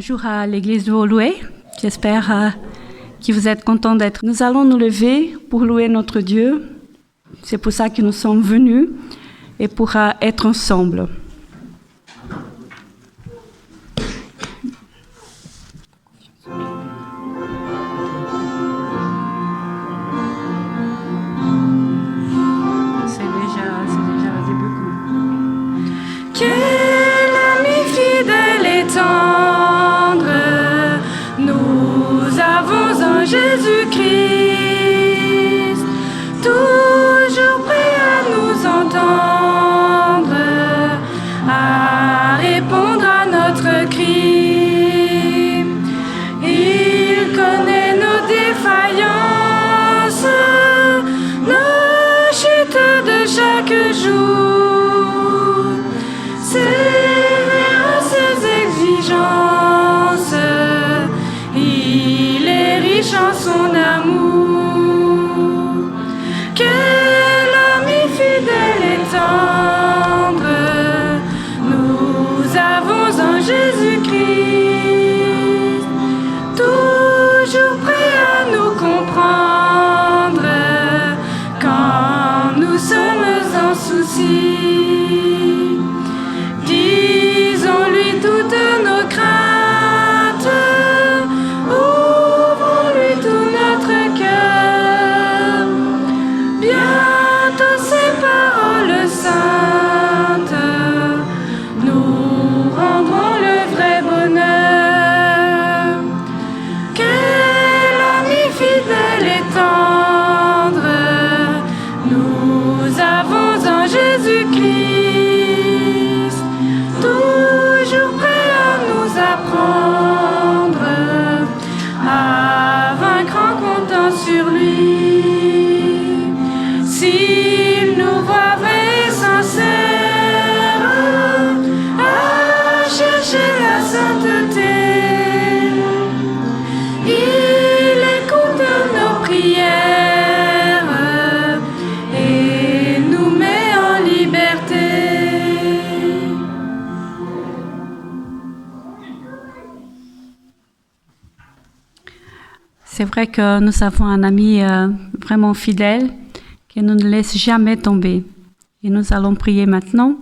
Bonjour à l'église de Woluwe. J'espère que vous êtes contents d'être. Nous allons nous lever pour louer notre Dieu. C'est pour ça que nous sommes venus et pour être ensemble. C'est déjà le début. Quel ami fidèle et tendre nous avons en Jésus-Christ, toujours prêt à nous entendre, à répondre à notre cri. Il connaît nos défaillances, nos chutes de chaque jour. Sévère à ses exigences, il est riche en son amour. Quel ami fidèle et tendre nous avons en Jésus-Christ, toujours prêt à nous comprendre quand nous sommes en souci. Disons-lui toutes nos craintes, ouvrons-lui tout notre cœur. Bientôt ces paroles saintes nous rendront le vrai bonheur. Quel ami fidèle et tendre nous avons en Jésus-Christ, toujours prêt à nous apprendre à vaincre en comptant sur lui. S'il nous voit vrais et sincères à chercher la sainteté, il écoute nos prières et nous met en liberté. C'est vrai que nous avons un ami vraiment fidèle qui ne nous laisse jamais tomber. Et nous allons prier maintenant.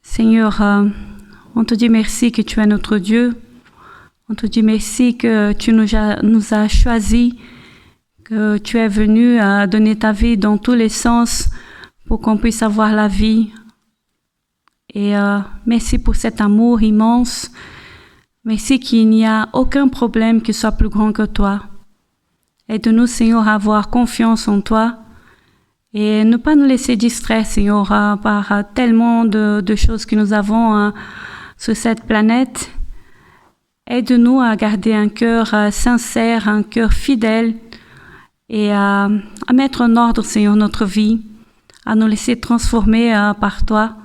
Seigneur, on te dit merci que tu es notre Dieu. On te dit merci que tu nous as choisis, que tu es venu à donner ta vie dans tous les sens pour qu'on puisse avoir la vie. Et merci pour cet amour immense. Merci qu'il n'y a aucun problème qui soit plus grand que toi. Aide-nous, Seigneur, à avoir confiance en toi et ne pas nous laisser distraire, Seigneur, par tellement de choses que nous avons sur cette planète. Aide-nous à garder un cœur sincère, un cœur fidèle et à mettre en ordre, Seigneur, notre vie, à nous laisser transformer par toi,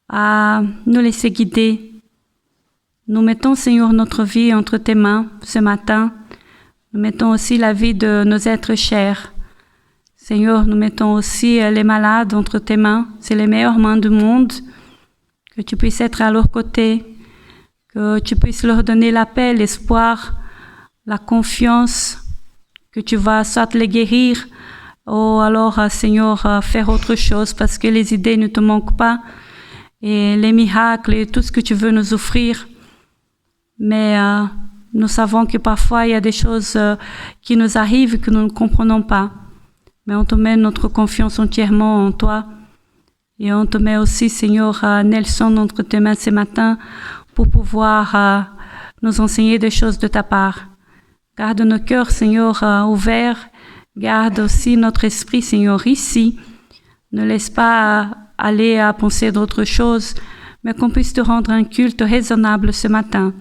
à nous laisser guider. Nous mettons, Seigneur, notre vie entre tes mains ce matin. Nous mettons aussi la vie de nos êtres chers. Seigneur, nous mettons aussi les malades entre tes mains. C'est les meilleures mains du monde. Que tu puisses être à leur côté. Que tu puisses leur donner la paix, l'espoir, la confiance. Que tu vas soit les guérir ou alors, Seigneur, faire autre chose parce que les idées ne te manquent pas. Et les miracles et tout ce que tu veux nous offrir. Mais nous savons que parfois il y a des choses qui nous arrivent que nous ne comprenons pas. Mais on te met notre confiance entièrement en toi. Et on te met aussi, Seigneur, Nelson entre tes mains ce matin pour pouvoir nous enseigner des choses de ta part. Garde nos cœurs, Seigneur, ouverts. Garde aussi notre esprit, Seigneur, ici. Ne laisse pas aller à penser d'autres choses, mais qu'on puisse te rendre un culte raisonnable ce matin.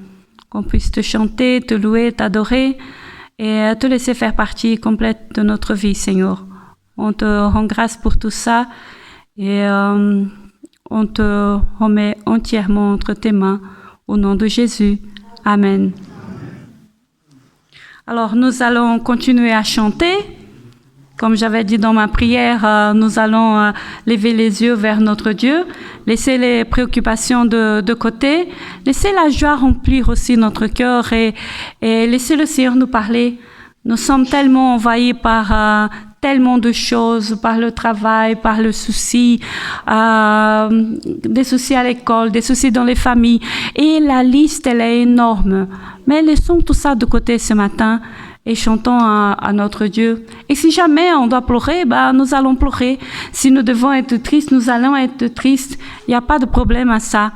Qu'on puisse te chanter, te louer, t'adorer et te laisser faire partie complète de notre vie, Seigneur. On te rend grâce pour tout ça et on te remet entièrement entre tes mains au nom de Jésus. Amen. Alors, nous allons continuer à chanter Comme j'avais dit dans ma prière, nous allons lever les yeux vers notre Dieu, laisser les préoccupations de côté, laisser la joie remplir aussi notre cœur et laisser le Seigneur nous parler. Nous sommes tellement envahis par tellement de choses, par le travail, par le souci, des soucis à l'école, des soucis dans les familles. Et la liste, elle est énorme. Mais laissons tout ça de côté ce matin et chantons à notre Dieu. Et si jamais on doit pleurer, nous allons pleurer. Si nous devons être tristes, nous allons être tristes. Il n'y a pas de problème à ça.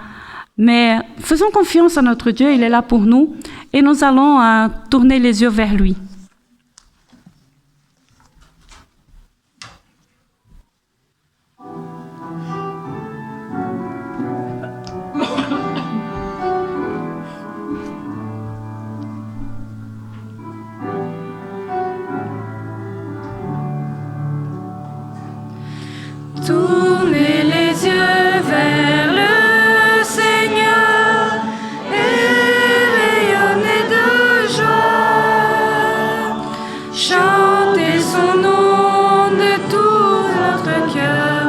Mais faisons confiance à notre Dieu, il est là pour nous. Et nous allons tourner les yeux vers lui. Tournez les yeux vers le Seigneur et rayonnez de joie. Chantez son nom de tout votre cœur,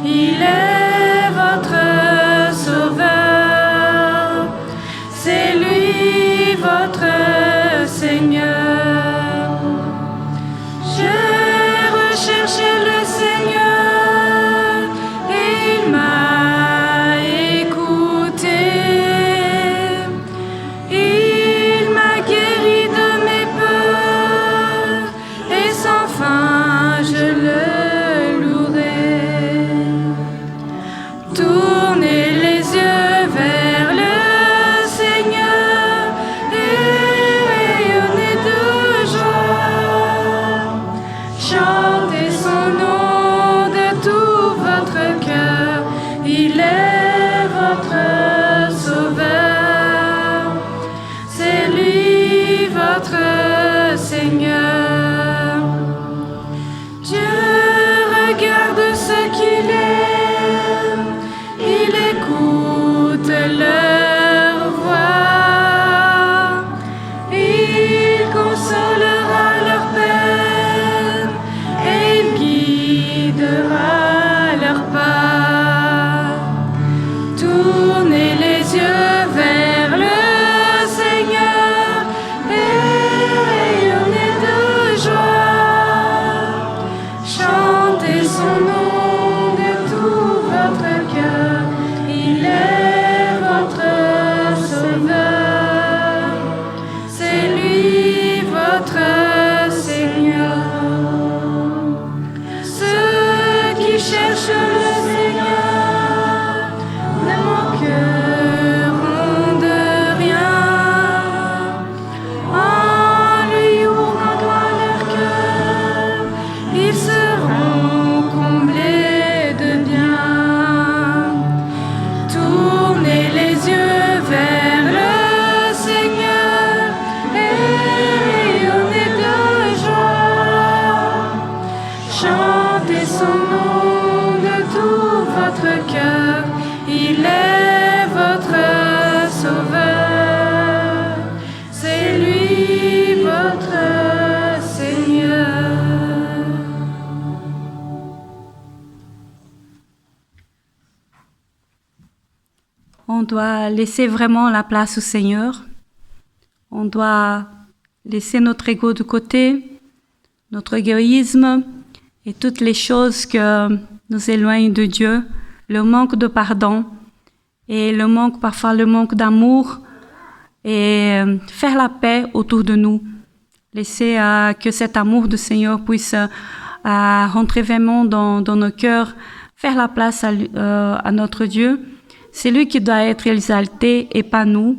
il est votre sauveur. C'est lui votre Seigneur. J'ai recherché le Seigneur. On doit laisser vraiment la place au Seigneur. On doit laisser notre ego de côté, notre égoïsme et toutes les choses que nous éloignent de Dieu, le manque de pardon et parfois le manque d'amour, et faire la paix autour de nous. Laisser que cet amour du Seigneur puisse rentrer vraiment dans nos cœurs, faire la place à notre Dieu. C'est lui qui doit être exalté et pas nous.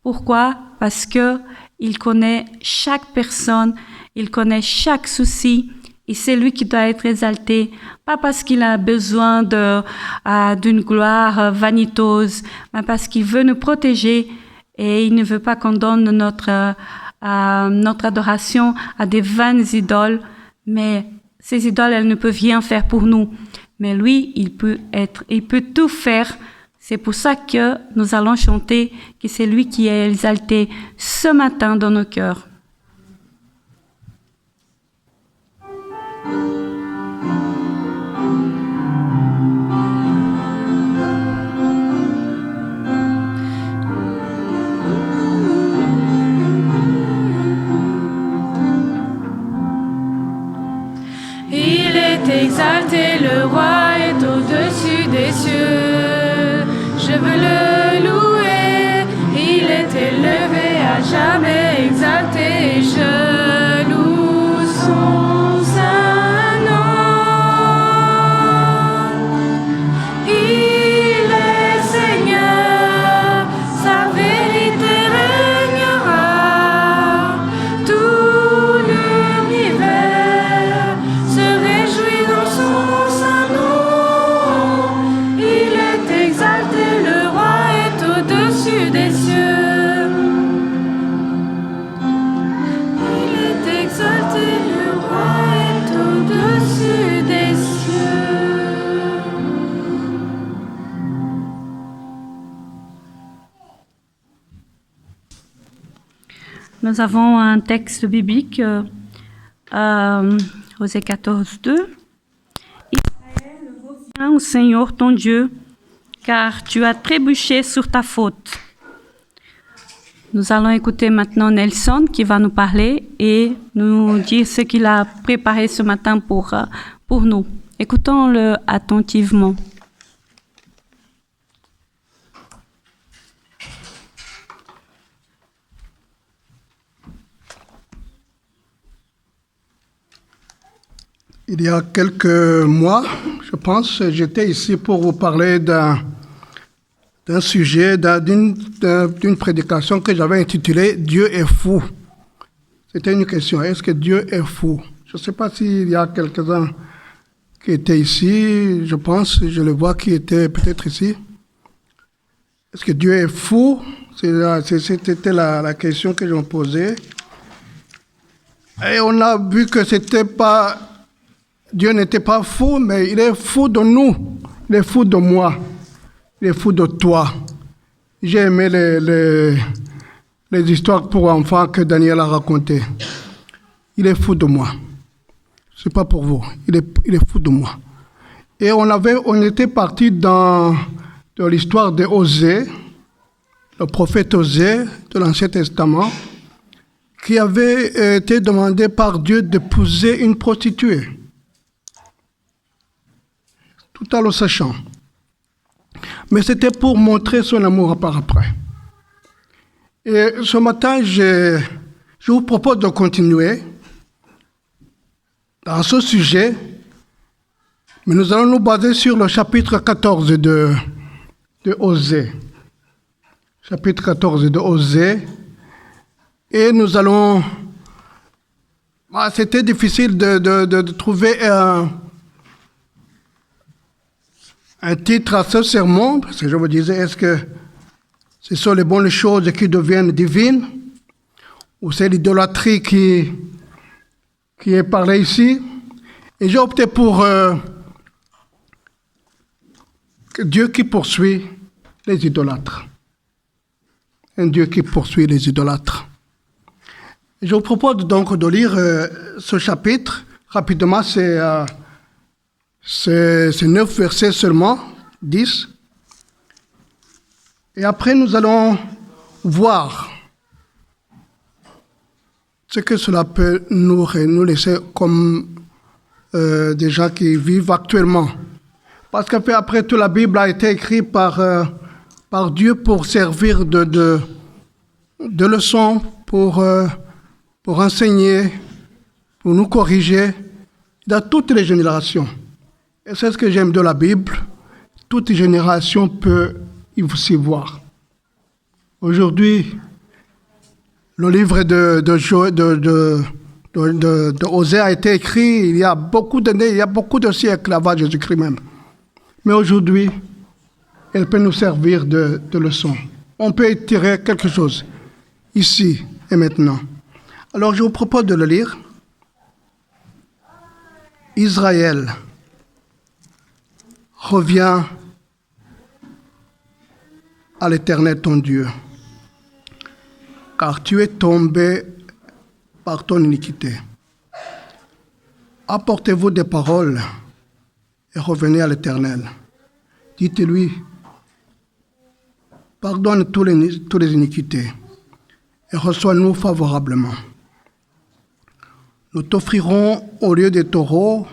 Pourquoi? Parce que il connaît chaque personne, il connaît chaque souci, et c'est lui qui doit être exalté. Pas parce qu'il a besoin d'une gloire vaniteuse, mais parce qu'il veut nous protéger et il ne veut pas qu'on donne notre adoration à des vaines idoles. Mais ces idoles, elles ne peuvent rien faire pour nous. Mais lui, il peut tout faire. C'est pour ça que nous allons chanter que c'est lui qui est exalté ce matin dans nos cœurs. Nous avons un texte biblique, Osée 14, 2. Israël, reviens au Seigneur ton Dieu, car tu as trébuché sur ta faute. Nous allons écouter maintenant Nelson qui va nous parler et nous dire ce qu'il a préparé ce matin pour nous. Écoutons-le attentivement. Il y a quelques mois, je pense, j'étais ici pour vous parler d'un sujet, d'une prédication que j'avais intitulée « Dieu est fou ». C'était une question, est-ce que Dieu est fou? Je ne sais pas s'il y a quelques-uns qui étaient ici, je pense, je le vois qui étaient peut-être ici. Est-ce que Dieu est fou? C'était la question que je me posais. Et on a vu que Dieu n'était pas fou, mais il est fou de nous, il est fou de moi, il est fou de toi. J'ai aimé les histoires pour enfants que Daniel a racontées. Il est fou de moi. Ce n'est pas pour vous, il est fou de moi. Et on était parti dans l'histoire d'Osée, le prophète Osée de l'Ancien Testament, qui avait été demandé par Dieu d'épouser une prostituée. Tout en le sachant. Mais c'était pour montrer son amour par après. Et ce matin, je vous propose de continuer dans ce sujet, mais nous allons nous baser sur le chapitre 14 de Osée. Chapitre 14 de Osée. Et nous allons... C'était difficile de trouver un titre à ce sermon, parce que je me disais, est-ce que ce sont les bonnes choses qui deviennent divines, ou c'est l'idolâtrie qui est parlée ici? Et j'ai opté pour Dieu qui poursuit les idolâtres. Un Dieu qui poursuit les idolâtres. Et je vous propose donc de lire ce chapitre. Rapidement, c'est 9 versets seulement, 10. Et après, nous allons voir ce que cela peut nous laisser comme des gens qui vivent actuellement. Parce qu'après tout, la Bible a été écrite par Dieu pour servir de leçon, pour enseigner, pour nous corriger dans toutes les générations. Et c'est ce que j'aime de la Bible. Toute génération peut s'y voir. Aujourd'hui, le livre de Osée a été écrit il y a beaucoup d'années, il y a beaucoup de siècles avant Jésus-Christ même. Mais aujourd'hui, elle peut nous servir de leçon. On peut y tirer quelque chose, ici et maintenant. Alors je vous propose de le lire. Israël, reviens à l'Éternel ton Dieu, car tu es tombé par ton iniquité. Apportez-vous des paroles et revenez à l'Éternel. Dites-lui, pardonne toutes les iniquités et reçois-nous favorablement. Nous t'offrirons au lieu des taureaux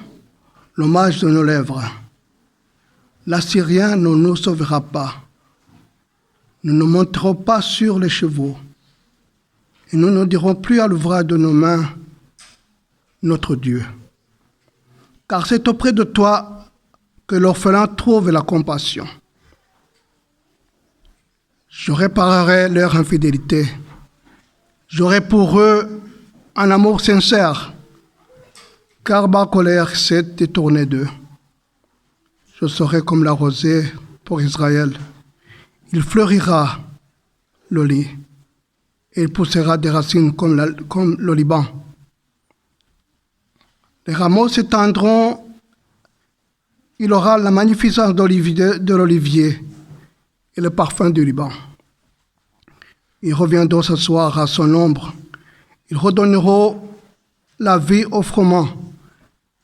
l'hommage de nos lèvres. L'Assyrien ne nous sauvera pas. Nous ne monterons pas sur les chevaux. Et nous ne dirons plus à l'ouvrage de nos mains, notre Dieu. Car c'est auprès de toi que l'orphelin trouve la compassion. Je réparerai leur infidélité. J'aurai pour eux un amour sincère, car ma colère s'est détournée d'eux. Je serai comme la rosée pour Israël. Il fleurira le lit, et il poussera des racines comme le Liban. Les rameaux s'étendront, il aura la magnificence de l'olivier et le parfum du Liban. Ils reviendront s'asseoir à son ombre Ils redonneront la vie au froment,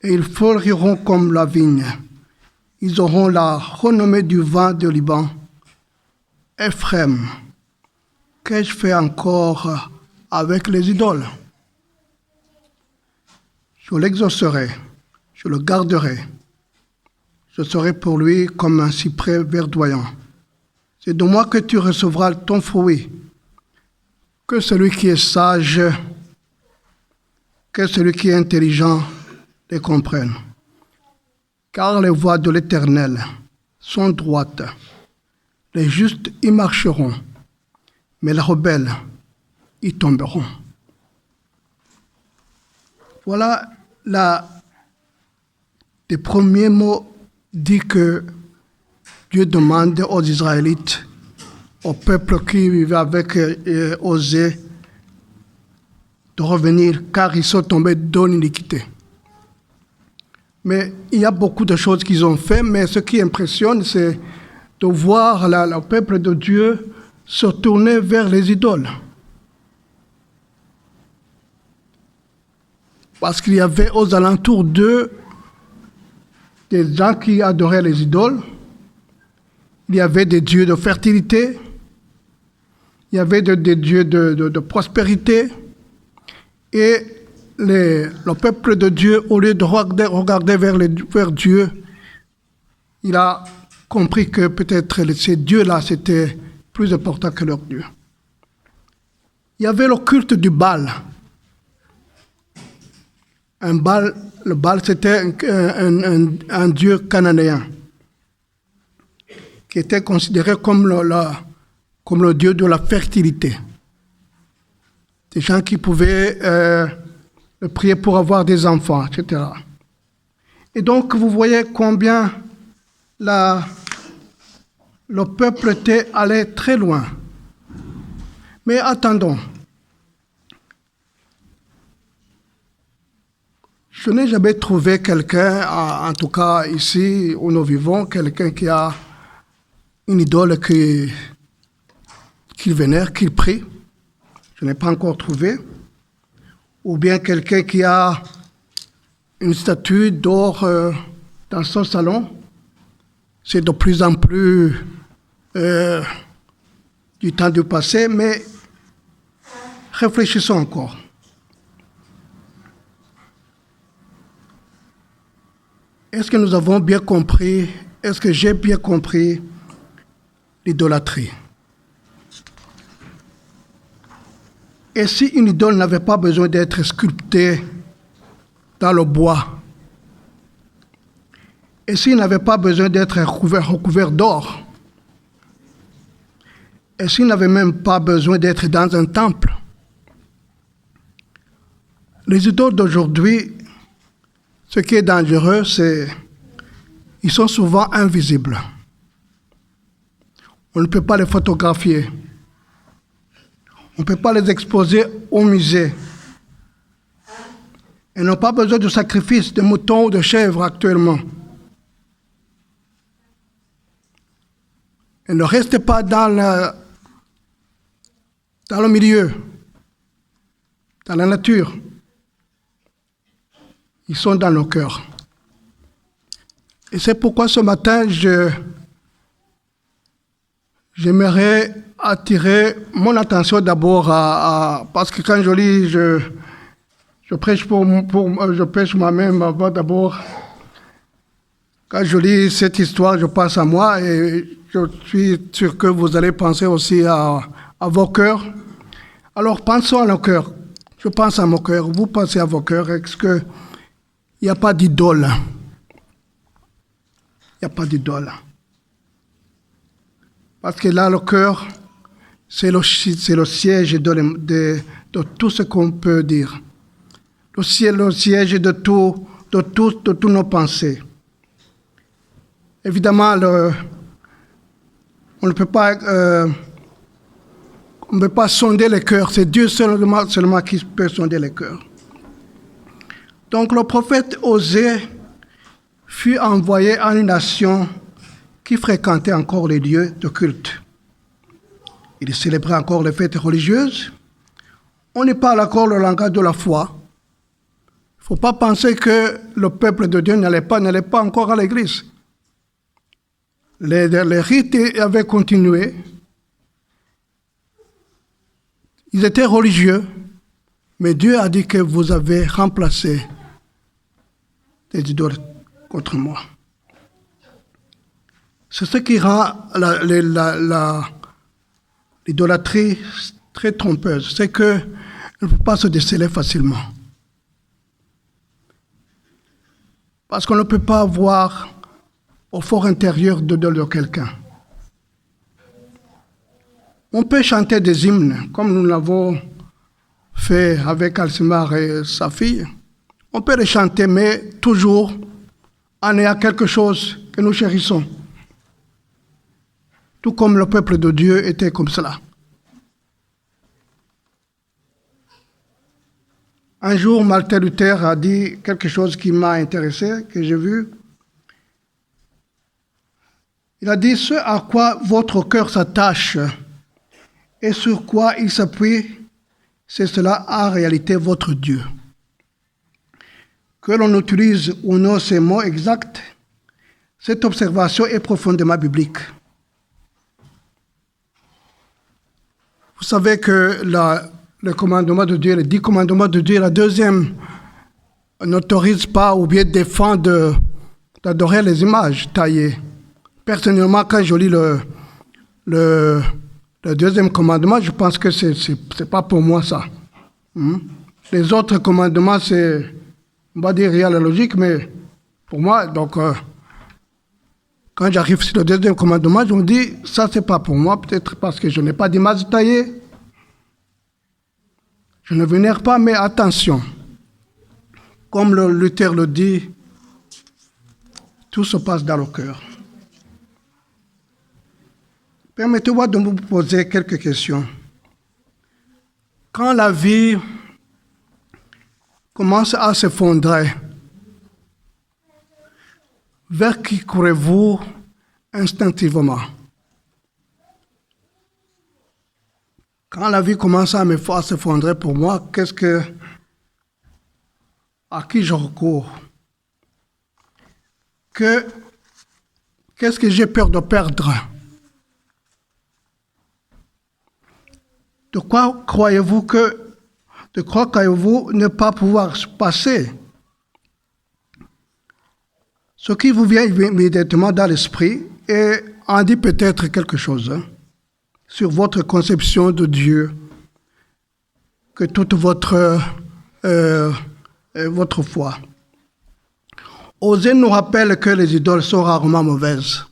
et ils fleuriront comme la vigne. Ils auront la renommée du vin de Liban. Ephraim, qu'ai-je fait encore avec les idoles? Je l'exaucerai, je le garderai. Je serai pour lui comme un cyprès verdoyant. C'est de moi que tu recevras ton fruit. Que celui qui est sage, que celui qui est intelligent les comprenne. Car les voies de l'Éternel sont droites. Les justes y marcheront, mais les rebelles y tomberont. Voilà les premiers mots dit que Dieu demande aux Israélites, au peuple qui vivait avec Osée, de revenir car ils sont tombés dans l'iniquité. Mais il y a beaucoup de choses qu'ils ont fait, mais ce qui impressionne, c'est de voir le peuple de Dieu se tourner vers les idoles. Parce qu'il y avait aux alentours d'eux des gens qui adoraient les idoles. Il y avait des dieux de fertilité. Il y avait des dieux de prospérité. Et le peuple de Dieu, au lieu de regarder vers Dieu, il a compris que peut-être ces dieux-là, c'était plus important que leur Dieu. Il y avait le culte du Baal. Le Baal, c'était un dieu cananéen qui était considéré comme le dieu de la fertilité. Des gens qui pouvaient le prier pour avoir des enfants, etc. Et donc, vous voyez combien le peuple était allé très loin. Mais attendons. Je n'ai jamais trouvé quelqu'un, en tout cas ici où nous vivons, quelqu'un qui a une idole qu'il vénère, qu'il prie. Je n'ai pas encore trouvé. Ou bien quelqu'un qui a une statue d'or dans son salon. C'est de plus en plus du temps du passé, mais réfléchissons encore. Est-ce que nous avons bien compris, est-ce que j'ai bien compris l'idolâtrie? Et si une idole n'avait pas besoin d'être sculptée dans le bois? Et s'il n'avait pas besoin d'être recouvert d'or? Et s'il n'avait même pas besoin d'être dans un temple? Les idoles d'aujourd'hui, ce qui est dangereux, c'est qu'ils sont souvent invisibles. On ne peut pas les photographier. On ne peut pas les exposer au musée. Elles n'ont pas besoin de sacrifice de moutons ou de chèvres actuellement. Elles ne restent pas dans le milieu, dans la nature. Ils sont dans nos cœurs. Et c'est pourquoi ce matin, j'aimerais attirer mon attention d'abord parce que quand je lis, je prêche je prêche moi-même d'abord. Quand je lis cette histoire, je pense à moi et je suis sûr que vous allez penser aussi à vos cœurs. Alors pensons à nos cœurs. Je pense à mon cœur. Vous pensez à vos cœurs. Est-ce qu'il n'y a pas d'idole? Il n'y a pas d'idole. Parce que là, le cœur, c'est le siège de tout ce qu'on peut dire. Le siège de toutes nos pensées. Évidemment, on ne peut pas sonder les cœurs. C'est Dieu seulement qui peut sonder les cœurs. Donc le prophète Osée fut envoyé à une nation qui fréquentait encore les lieux de culte. Il célébrait encore les fêtes religieuses. on n'est pas encore le langage de la foi. Il ne faut pas penser que le peuple de Dieu n'allait pas encore à l'église. Les rites avaient continué. Ils étaient religieux, mais Dieu a dit que vous avez remplacé des idoles contre moi. C'est ce qui rend l'idolâtrie très trompeuse. C'est qu'elle ne peut pas se déceler facilement. Parce qu'on ne peut pas voir au fort intérieur de quelqu'un. On peut chanter des hymnes, comme nous l'avons fait avec Alcimar et sa fille. On peut les chanter, mais toujours en ayant quelque chose que nous chérissons. Tout comme le peuple de Dieu était comme cela. Un jour, Martin Luther a dit quelque chose qui m'a intéressé, que j'ai vu. Il a dit « Ce à quoi votre cœur s'attache et sur quoi il s'appuie, c'est cela en réalité votre Dieu. » Que l'on utilise ou non ces mots exacts, cette observation est profondément biblique. Vous savez que le commandement de Dieu, les 10 commandements de Dieu, la deuxième n'autorise pas ou bien défend d'adorer les images taillées. Personnellement, quand je lis le deuxième commandement, je pense que c'est pas pour moi ça. Les autres commandements, c'est, on va dire, il y a la logique, mais pour moi, donc, quand j'arrive sur le deuxième commandement, je me dis, ça, c'est pas pour moi, peut-être parce que je n'ai pas d'image taillée. Je ne vénère pas, mais attention. Comme Luther le dit, tout se passe dans le cœur. Permettez-moi de vous poser quelques questions. Quand la vie commence à s'effondrer, vers qui courez-vous instinctivement? Quand la vie commence à s'effondrer pour moi, à qui je recours? Qu'est-ce que j'ai peur de perdre? De quoi croyez-vous ne pas pouvoir se passer? Ce qui vous vient immédiatement dans l'esprit et en dit peut-être quelque chose sur votre conception de Dieu, que toute votre foi. Osée nous rappelle que les idoles sont rarement mauvaises.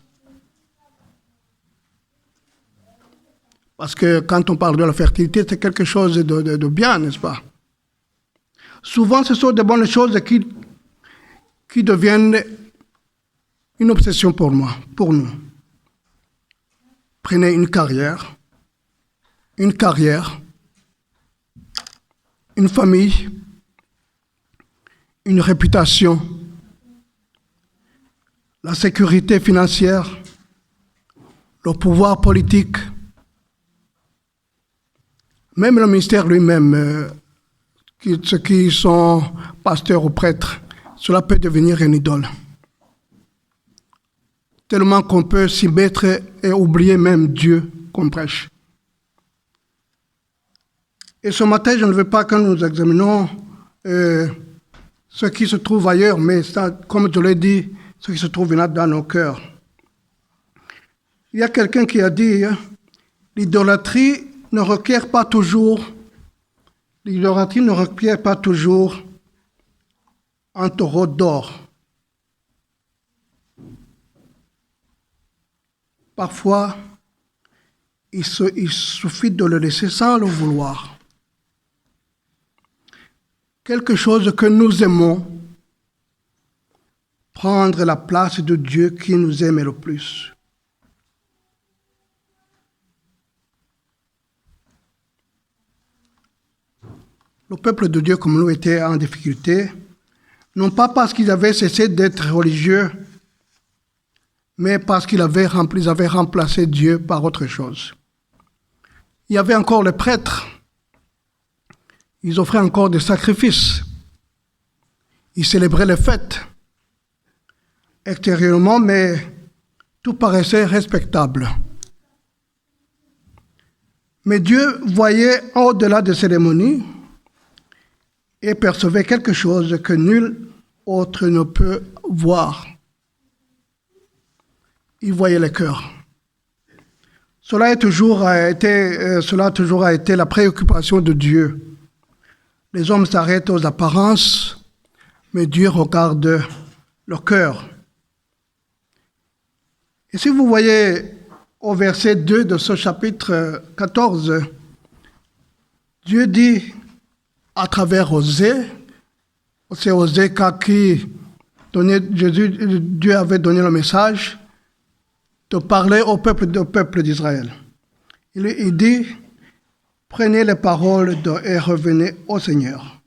Parce que quand on parle de la fertilité, c'est quelque chose de bien, n'est-ce pas? Souvent, ce sont de bonnes choses qui deviennent une obsession pour nous. Prenez une carrière, une famille, une réputation, la sécurité financière, le pouvoir politique, même le ministère lui-même, ceux qui sont pasteurs ou prêtres, cela peut devenir une idole. Tellement qu'on peut s'y mettre et oublier même Dieu qu'on prêche. Et ce matin, je ne veux pas que nous examinions ce qui se trouve ailleurs, mais ça, comme je l'ai dit, ce qui se trouve dans nos cœurs. Il y a quelqu'un qui a dit, l'idolâtrie ne requiert pas toujours un taureau d'or. Parfois, il suffit de le laisser sans le vouloir. Quelque chose que nous aimons, prendre la place de Dieu qui nous aime le plus. Le peuple de Dieu, comme nous, était en difficulté, non pas parce qu'ils avaient cessé d'être religieux, mais parce qu'ils avaient remplacé Dieu par autre chose. Il y avait encore les prêtres Ils offraient encore des sacrifices. Ils célébraient les fêtes extérieurement, mais tout paraissait respectable. Mais Dieu voyait au-delà des cérémonies et percevait quelque chose que nul autre ne peut voir. Il voyait les cœurs. Cela a toujours été la préoccupation de Dieu. Les hommes s'arrêtent aux apparences, mais Dieu regarde leur cœur. Et si vous voyez au verset 2 de ce chapitre 14, Dieu dit à travers Osée, c'est Osée qui Dieu avait donné le message de parler au peuple d'Israël. Il dit, prenez les paroles et revenez au Seigneur.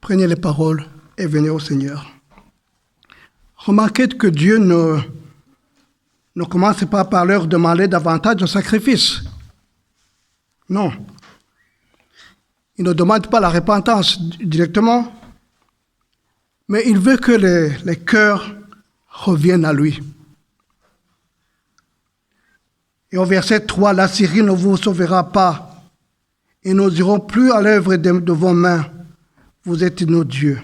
Prenez les paroles et venez au Seigneur. Remarquez que Dieu ne commence pas par leur demander davantage de sacrifices. Non. Il ne demande pas la repentance directement, mais il veut que les cœurs reviennent à lui. Et au verset 3, la Syrie ne vous sauvera pas, et nous n'irons plus à l'œuvre de vos mains. Vous êtes nos dieux.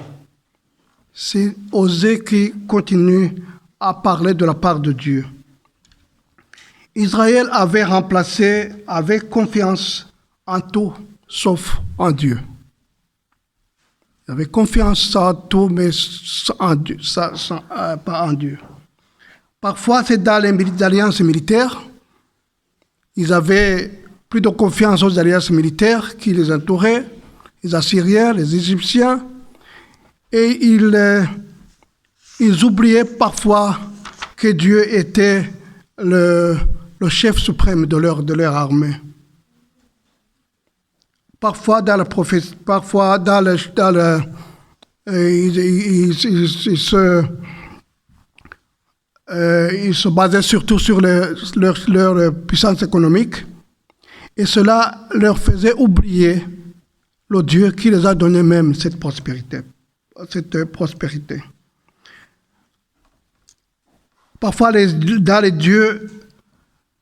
C'est Osée qui continue à parler de la part de Dieu. Israël avait remplacé avec confiance en tout, sauf en Dieu. Il avait confiance en tout, mais en Dieu, pas en Dieu. Parfois, c'est dans les alliances militaires. Ils avaient plus de confiance aux alliances militaires qui les entouraient, les Assyriens, les Égyptiens, et ils oubliaient parfois que Dieu était le chef suprême de leur armée. Parfois, dans la prophétie, parfois ils se basaient surtout sur leur puissance économique, et cela leur faisait oublier le Dieu qui les a donné même cette prospérité. Parfois, dans les dieux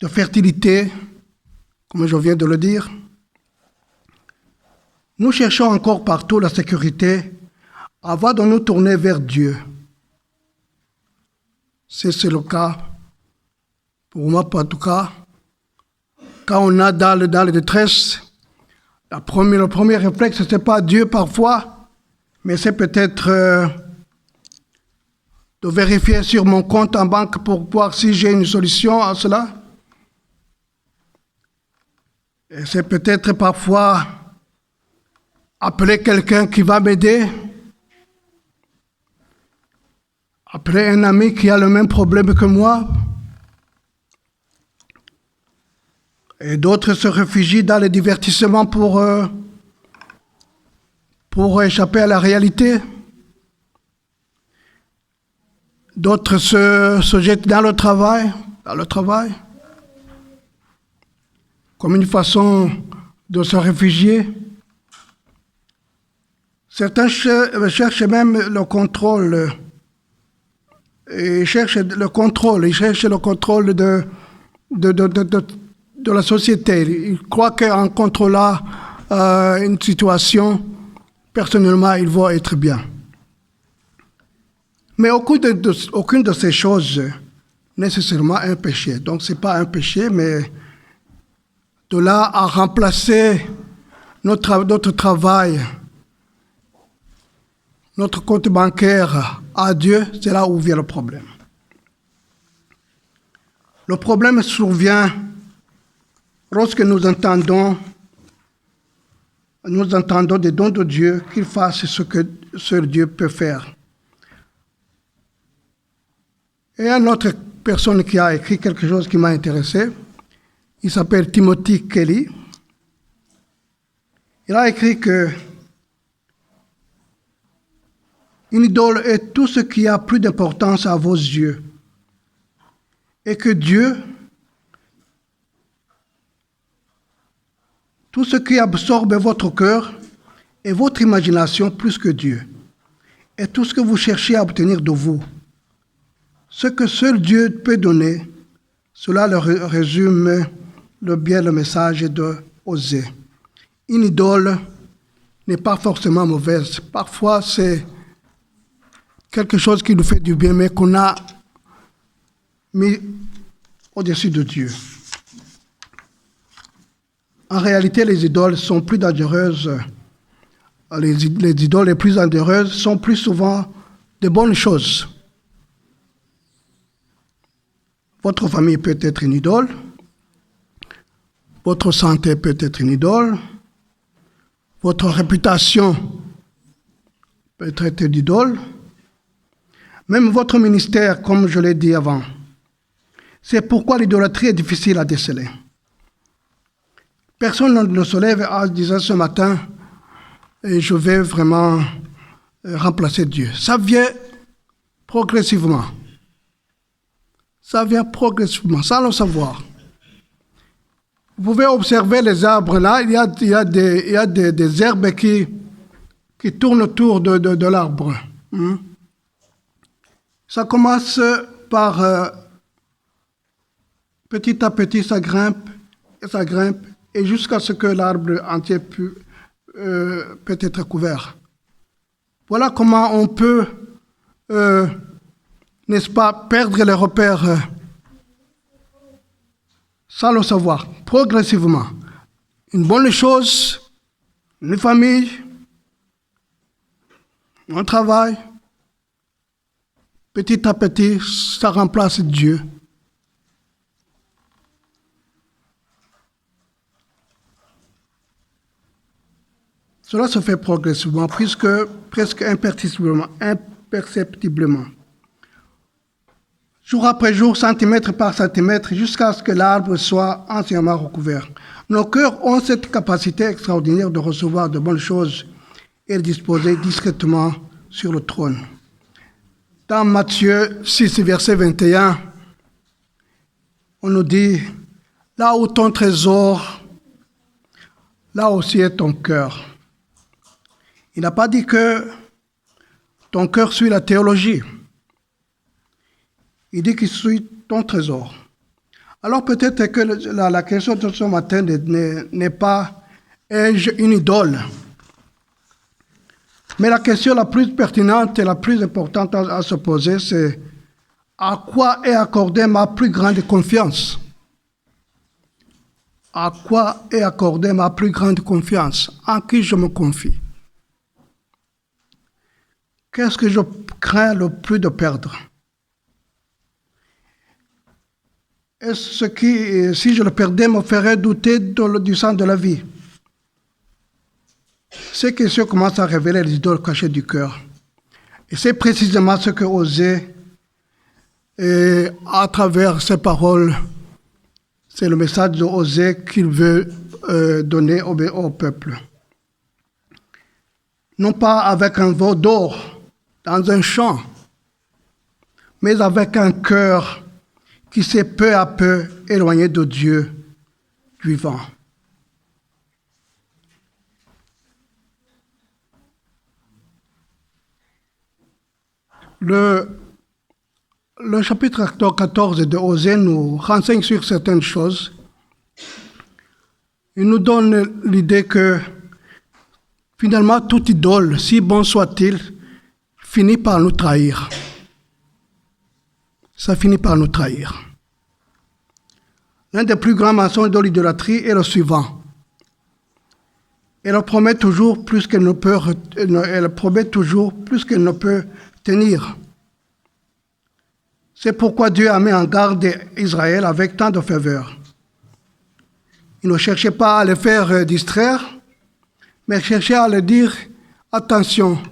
de fertilité, comme je viens de le dire, nous cherchons encore partout la sécurité avant de nous tourner vers Dieu. C'est le cas, pour moi en tout cas, quand on est dans la détresse, le premier réflexe, ce n'est pas Dieu parfois, mais c'est peut-être de vérifier sur mon compte en banque pour voir si j'ai une solution à cela. Et c'est peut-être parfois appeler quelqu'un qui va m'aider, appeler un ami qui a le même problème que moi. Et d'autres se réfugient dans les divertissements pour échapper à la réalité. D'autres se jettent dans le travail, comme une façon de se réfugier. Certains cherchent même le contrôle. Ils cherchent le contrôle de la société. Ils croient qu'en contrôlant une situation, personnellement, ils vont être bien. Mais aucune de ces choses nécessairement un péché. Donc, ce n'est pas un péché, mais de là à remplacer notre travail, notre compte bancaire à Dieu, c'est là où vient le problème. Le problème survient lorsque nous entendons des dons de Dieu, qu'il fasse ce que seul Dieu peut faire. Et une autre personne qui a écrit quelque chose qui m'a intéressé, il s'appelle Timothy Kelly. Il a écrit que une idole est tout ce qui a plus d'importance à vos yeux, et que Dieu, tout ce qui absorbe votre cœur, et votre imagination plus que Dieu, et tout ce que vous cherchez à obtenir de vous. Ce que seul Dieu peut donner, cela le résume bien le message de Osée. Une idole n'est pas forcément mauvaise. Parfois, c'est quelque chose qui nous fait du bien, mais qu'on a mis au-dessus de Dieu. En réalité, les idoles sont plus dangereuses. Les idoles les plus dangereuses sont plus souvent de bonnes choses. Votre famille peut être une idole. Votre santé peut être une idole. Votre réputation peut être une idole. Même votre ministère, comme je l'ai dit avant. C'est pourquoi l'idolâtrie est difficile à déceler. Personne ne se lève en disant ce matin, et je vais vraiment remplacer Dieu. Ça vient progressivement. Ça vient progressivement, sans le savoir. Vous pouvez observer les arbres là, il y a des herbes qui tournent autour de l'arbre. Ça commence par petit à petit, ça grimpe, et jusqu'à ce que l'arbre entier peut être couvert. Voilà comment on peut, n'est-ce pas, perdre les repères sans le savoir, progressivement. Une bonne chose, une famille, un travail, petit à petit, ça remplace Dieu. Cela se fait progressivement, presque imperceptiblement. Jour après jour, centimètre par centimètre, jusqu'à ce que l'arbre soit entièrement recouvert. Nos cœurs ont cette capacité extraordinaire de recevoir de bonnes choses et de disposer discrètement sur le trône. Dans Matthieu 6, verset 21, on nous dit, « Là où ton trésor, là aussi est ton cœur. » Il n'a pas dit que ton cœur suit la théologie. Il dit qu'il suit ton trésor. Alors peut-être que la question de ce matin n'est pas « ai-je une idole ?» Mais la question la plus pertinente et la plus importante à se poser, c'est « à quoi est accordée ma plus grande confiance ?» À quoi est accordée ma plus grande confiance? En qui je me confie? Qu'est-ce que je crains le plus de perdre? Est-ce qui, si je le perdais, me ferait douter du sens de la vie? Ces questions commencent à révéler les idoles cachées du cœur. Et c'est précisément ce que Osée, et à travers ses paroles, c'est le message de Osée qu'il veut donner au peuple. Non pas avec un veau d'or dans un champ, mais avec un cœur qui s'est peu à peu éloigné de Dieu vivant. Le chapitre 14 de Osée nous renseigne sur certaines choses. Il nous donne l'idée que finalement toute idole, si bon soit-il, finit par nous trahir. Ça finit par nous trahir. L'un des plus grands mensonges de l'idolâtrie est le suivant. Elle promet toujours plus qu'elle ne peut tenir. C'est pourquoi Dieu a mis en garde Israël avec tant de faveur. Il ne cherchait pas à les faire distraire, mais cherchait à leur dire « Attention,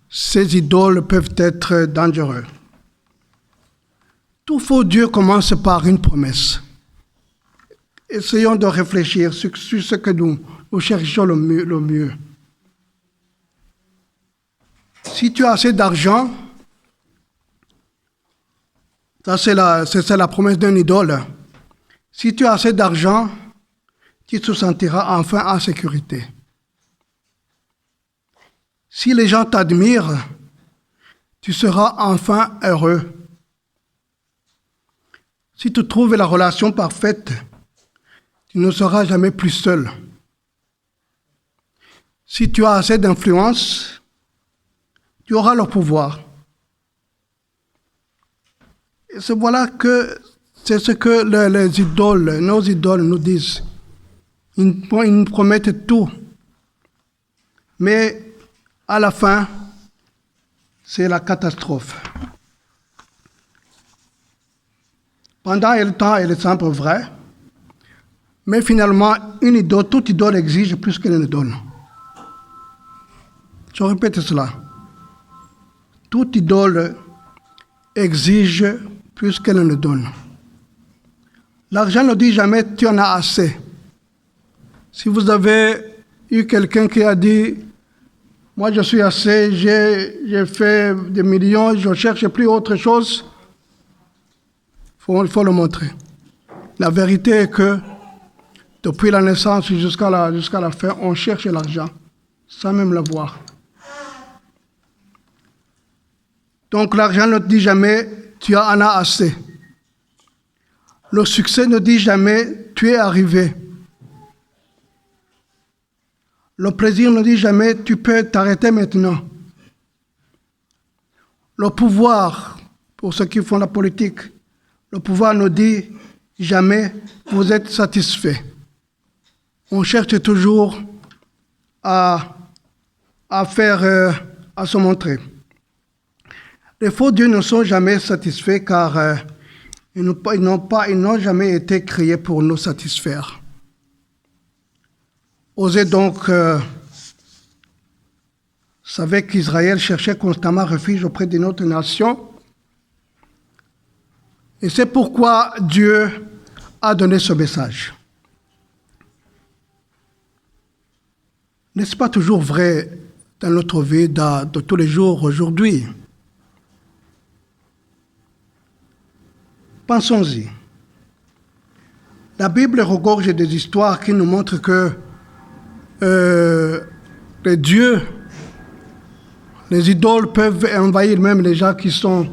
ces idoles peuvent être dangereuses. » Tout faux Dieu commence par une promesse. Essayons de réfléchir sur ce que nous cherchons le mieux. Si tu as assez d'argent, ça c'est la promesse d'une idole. Si tu as assez d'argent, tu te sentiras enfin en sécurité. Si les gens t'admirent, tu seras enfin heureux. Si tu trouves la relation parfaite, tu ne seras jamais plus seul. Si tu as assez d'influence, tu auras le pouvoir. Et c'est ce que les idoles, nos idoles nous disent. Ils nous promettent tout. Mais à la fin, c'est la catastrophe. Pendant un temps, elle semble vraie, mais finalement, toute idole exige plus qu'elle ne donne. Je répète cela. Toute idole exige plus qu'elle ne donne. L'argent ne dit jamais tu en as assez. Si vous avez eu quelqu'un qui a dit moi je suis assez, j'ai fait des millions, je ne cherche plus autre chose, il faut le montrer. La vérité est que depuis la naissance jusqu'à la fin, on cherche l'argent sans même le voir. Donc l'argent ne dit jamais tu en as assez. Le succès ne dit jamais tu es arrivé. Le plaisir ne dit jamais tu peux t'arrêter maintenant. Le pouvoir, pour ceux qui font la politique, le pouvoir ne dit jamais vous êtes satisfait. On cherche toujours à se montrer. Les faux dieux ne sont jamais satisfaits car ils n'ont jamais été créés pour nous satisfaire. Osez donc savez qu'Israël cherchait constamment refuge auprès de notre nation. Et c'est pourquoi Dieu a donné ce message. N'est-ce pas toujours vrai dans notre vie de tous les jours aujourd'hui? Pensons-y. La Bible regorge des histoires qui nous montrent que les dieux, les idoles peuvent envahir même les gens qui sont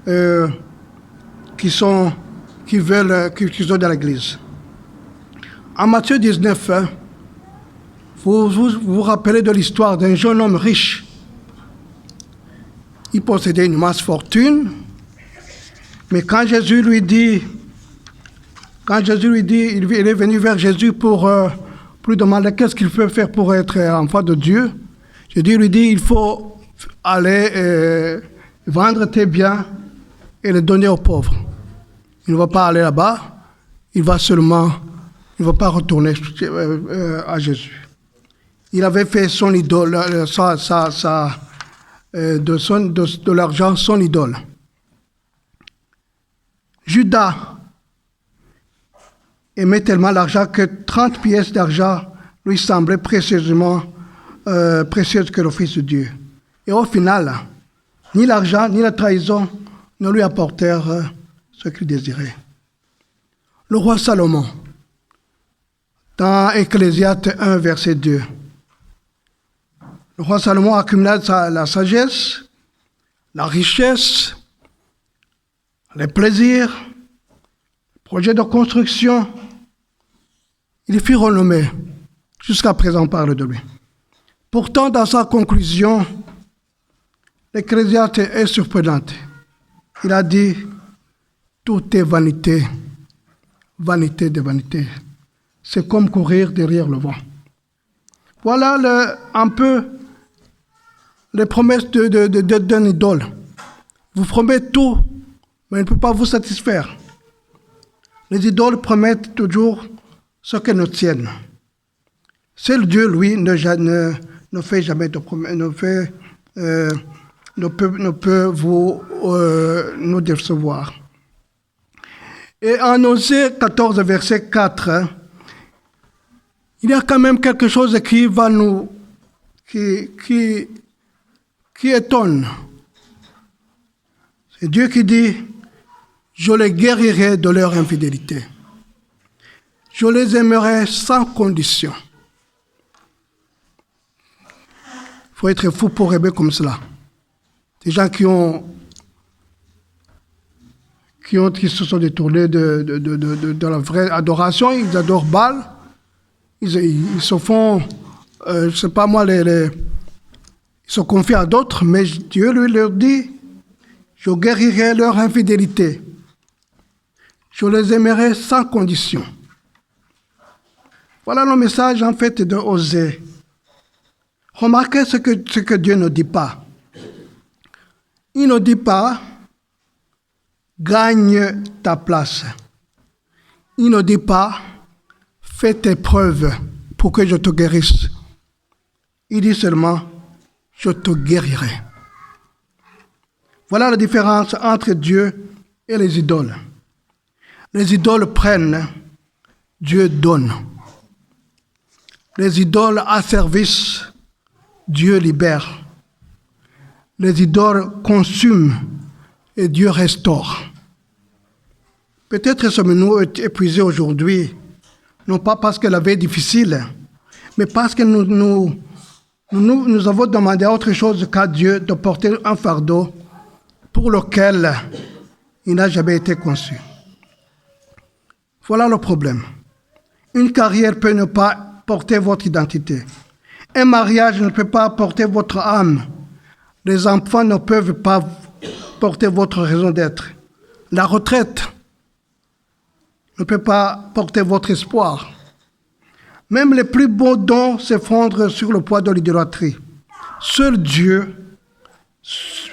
dans l'église. En Matthieu 19, vous rappelez de l'histoire d'un jeune homme riche. Il possédait une immense fortune, mais quand Jésus lui dit, il est venu vers Jésus pour lui demander qu'est-ce qu'il peut faire pour être enfant de Dieu. Jésus lui dit, il faut aller vendre tes biens et les donner aux pauvres. Il ne va pas aller là-bas, il ne va pas retourner à Jésus. Il avait fait son idole, de l'argent son idole. Judas aimait tellement l'argent que 30 pièces d'argent lui semblaient précieuses que le Fils de Dieu. Et au final, ni l'argent ni la trahison ne lui apportèrent ce qu'il désirait. Le roi Salomon, dans Ecclésiaste 1, verset 2, le roi Salomon accumula la sagesse, la richesse, les plaisirs, les projets de construction. Il fut renommé. Jusqu'à présent, on parle de lui. Pourtant, dans sa conclusion, l'Ecclésiaste est surprenante. Il a dit, tout est vanité, vanité de vanité. C'est comme courir derrière le vent. Voilà un peu les promesses d'un idole. Vous promettez tout, mais il ne peut pas vous satisfaire. Les idoles promettent toujours ce qu'elles ne tiennent. Seul Dieu, lui, ne fait jamais de promesses, ne peut nous décevoir. Et en Osée 14, verset 4, il y a quand même quelque chose qui va qui étonne. C'est Dieu qui dit, je les guérirai de leur infidélité. Je les aimerai sans condition. faut être fou pour aimer comme cela. Des gens qui se sont détournés de la vraie adoration, ils adorent Baal, ils se font, je ne sais pas moi, ils se confient à d'autres, mais Dieu lui leur dit, je guérirai leur infidélité, je les aimerai sans condition. Voilà le message en fait de Osée. Remarquez ce que Dieu ne dit pas. Il ne dit pas, gagne ta place. Il ne dit pas, fais tes preuves pour que je te guérisse. Il dit seulement, je te guérirai. Voilà la différence entre Dieu et les idoles. Les idoles prennent, Dieu donne. Les idoles asservissent, Dieu libère. Les idoles consument et Dieu restaure. Peut-être sommes-nous épuisés aujourd'hui, non pas parce que la vie est difficile, mais parce que nous avons demandé autre chose qu'à Dieu de porter un fardeau pour lequel il n'a jamais été conçu. Voilà le problème. Une carrière peut ne pas porter votre identité. Un mariage ne peut pas porter votre âme. Les enfants ne peuvent pas porter votre raison d'être. La retraite ne peut pas porter votre espoir. Même les plus beaux dons s'effondrent sur le poids de l'idolâtrie. Seul Dieu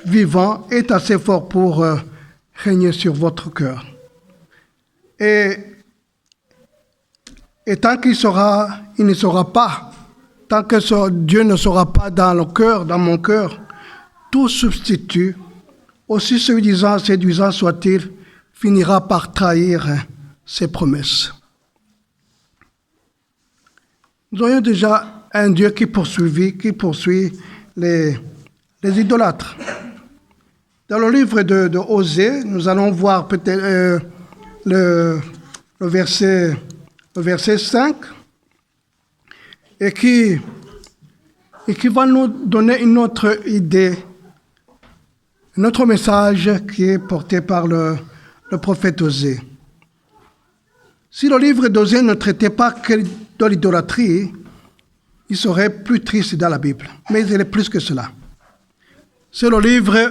vivant est assez fort pour régner sur votre cœur. Et tant qu'il ne sera pas, tant que Dieu ne sera pas dans le cœur, dans mon cœur, tout substitut, aussi séduisant soit-il, finira par trahir ses promesses. Nous aurions déjà un Dieu qui poursuit les idolâtres. Dans le livre de Osée, nous allons voir peut-être le verset 5, et qui va nous donner une autre idée, un autre message qui est porté par le prophète Osée. Si le livre d'Osée ne traitait pas que de l'idolâtrie, il serait plus triste dans la Bible. Mais il est plus que cela. C'est le livre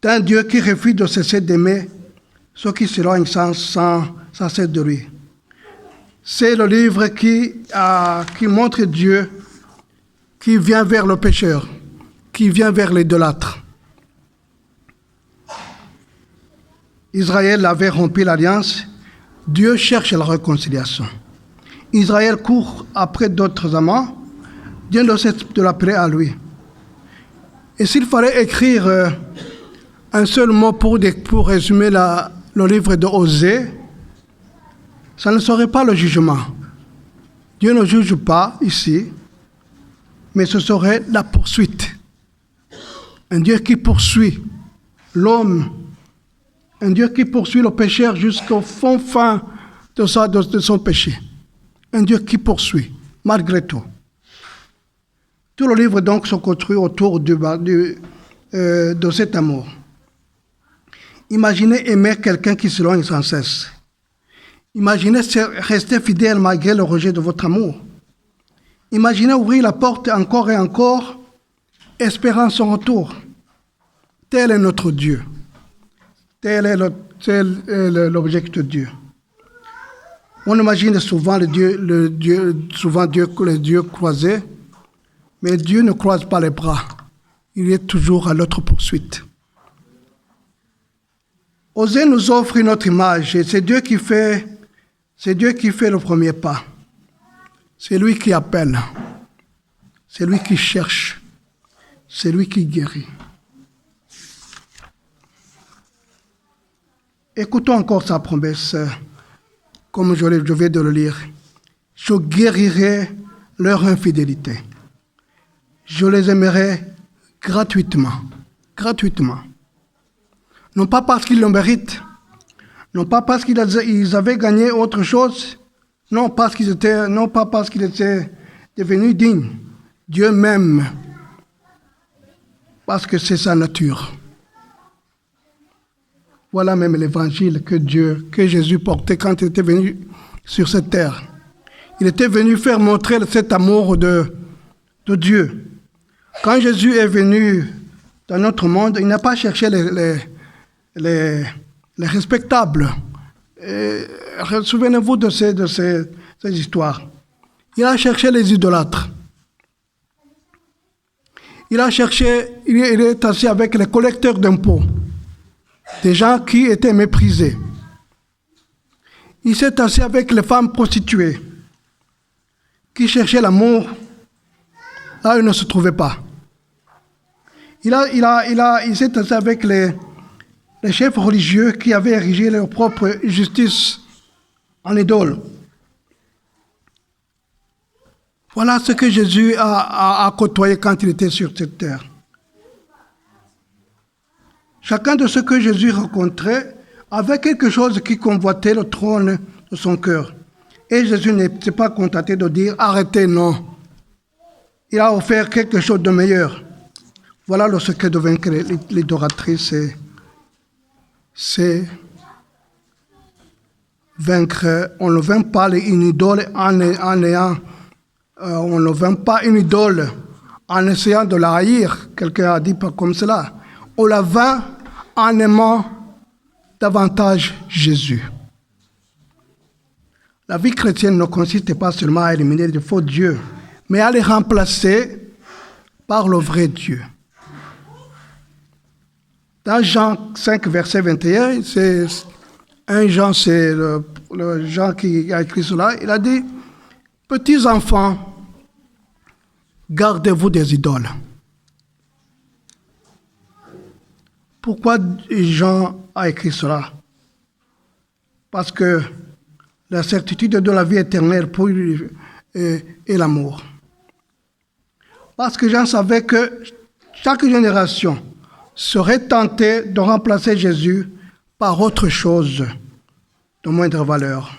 d'un Dieu qui refuse de cesser d'aimer ceux qui s'éloignent sans cesse de lui. C'est le livre qui montre Dieu qui vient vers le pécheur, qui vient vers l'idolâtre. Israël avait rompu l'alliance. Dieu cherche la réconciliation. Israël court après d'autres amants. Dieu ne cesse de l'appeler à lui. Et s'il fallait écrire un seul mot pour résumer le livre de Osée, ça ne serait pas le jugement. Dieu ne juge pas ici, mais ce serait la poursuite. Un Dieu qui poursuit l'homme, un Dieu qui poursuit le pécheur jusqu'au fin de son péché. Un Dieu qui poursuit, malgré tout. Tout le livre donc se construit autour de cet amour. Imaginez aimer quelqu'un qui s'éloigne sans cesse. Imaginez rester fidèle malgré le rejet de votre amour. Imaginez ouvrir la porte encore et encore, espérant son retour. Tel est notre Dieu. Tel est l'objectif de Dieu. On imagine souvent les dieux croisés, mais Dieu ne croise pas les bras. Il est toujours à notre poursuite. Osée nous offre une autre image, et c'est Dieu qui fait le premier pas. C'est lui qui appelle. C'est lui qui cherche. C'est lui qui guérit. Écoutons encore sa promesse, comme je vais de le lire. Je guérirai leur infidélité. Je les aimerai gratuitement. Gratuitement. Non pas parce qu'ils le méritent, non pas parce qu'ils avaient gagné autre chose, non pas parce qu'ils étaient devenus dignes. Dieu m'aime parce que c'est sa nature. Voilà même l'évangile que Jésus portait quand il était venu sur cette terre. Il était venu faire montrer cet amour de Dieu. Quand Jésus est venu dans notre monde, il n'a pas cherché les respectables. Souvenez-vous de ces histoires. Il a cherché les idolâtres. Il est assis avec les collecteurs d'impôts, des gens qui étaient méprisés. Il s'est assis avec les femmes prostituées, qui cherchaient l'amour là où il ne se trouvait pas. Il s'est assis avec les chefs religieux qui avaient érigé leur propre justice en idole. Voilà ce que Jésus a côtoyé quand il était sur cette terre. Chacun de ceux que Jésus rencontrait avait quelque chose qui convoitait le trône de son cœur. Et Jésus ne s'est pas contenté de dire « arrêtez », non. Il a offert quelque chose de meilleur. Voilà le secret de vaincre l'idolâtrie, c'est vaincre. On ne vainc pas une idole en ayant... on ne vainc pas une idole en essayant de la haïr. Quelqu'un a dit pas comme cela. On la vainc en aimant davantage Jésus. La vie chrétienne ne consiste pas seulement à éliminer les faux dieux, mais à les remplacer par le vrai Dieu. Dans Jean 5, verset 21, c'est le Jean qui a écrit cela, il a dit « Petits enfants, gardez-vous des idoles. » Pourquoi Jean a écrit cela? Parce que la certitude de la vie éternelle pour lui est l'amour. Parce que Jean savait que chaque génération serait tentée de remplacer Jésus par autre chose de moindre valeur.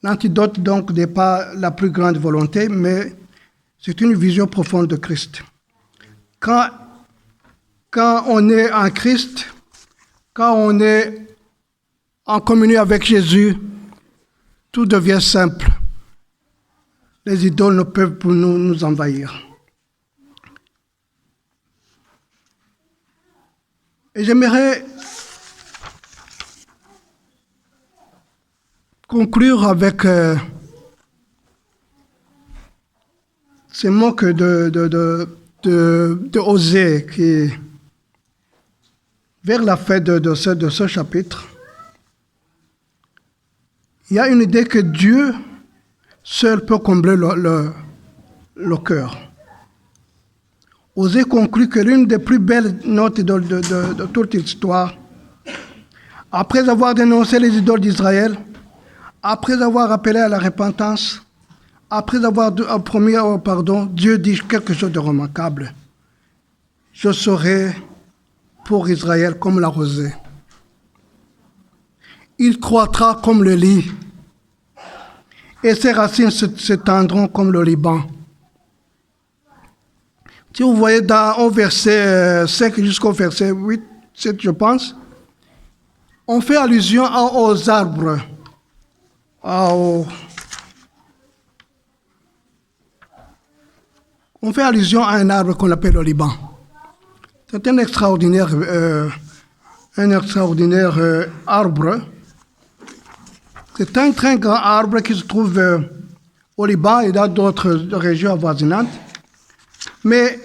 L'antidote donc n'est pas la plus grande volonté, mais c'est une vision profonde de Christ. Quand on est en Christ, quand on est en communion avec Jésus, tout devient simple. Les idoles ne peuvent plus nous envahir. Et j'aimerais conclure avec ces mots de Osée qui, vers la fin de ce chapitre, il y a une idée que Dieu seul peut combler le cœur. Osée conclut que l'une des plus belles notes de toute l'histoire, après avoir dénoncé les idoles d'Israël, après avoir appelé à la repentance, après avoir promis au pardon, Dieu dit quelque chose de remarquable. Je serai pour Israël comme la rosée. Il croîtra comme le lit, et ses racines s'étendront comme le Liban. Si vous voyez au verset 5 jusqu'au verset 8, 7, je pense, on fait allusion aux arbres, on fait allusion à un arbre qu'on appelle le Liban. C'est un extraordinaire arbre. C'est un très grand arbre qui se trouve au Liban et dans d'autres régions avoisinantes. Mais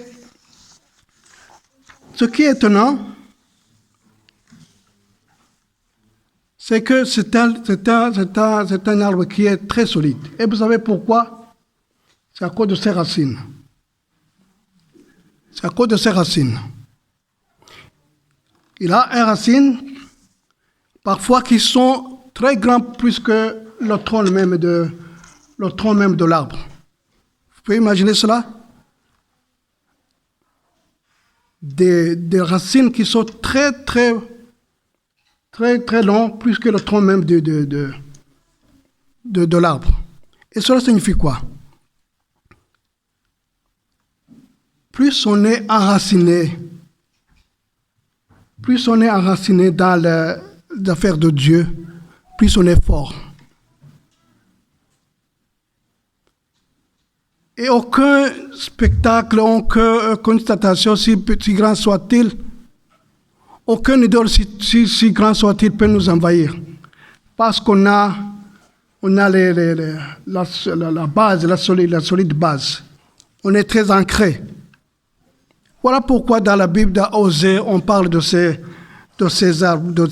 ce qui est étonnant, c'est que c'est un arbre qui est très solide. Et vous savez pourquoi? C'est à cause de ses racines. C'est à cause de ses racines. Il a une racine, parfois qui sont très grandes plus que le tronc même de l'arbre. Vous pouvez imaginer cela? Des racines qui sont très, très, très, très longues, plus que le tronc même de l'arbre. Et cela signifie quoi? plus on est enraciné dans les affaires de Dieu, plus on est fort. Et aucun spectacle, aucune constatation, si grand soit-il, aucun idole, si grand soit-il, peut nous envahir. Parce qu'on a la base, la solide base. On est très ancré. Voilà pourquoi dans la Bible d'Osée, on parle de ces arbres, de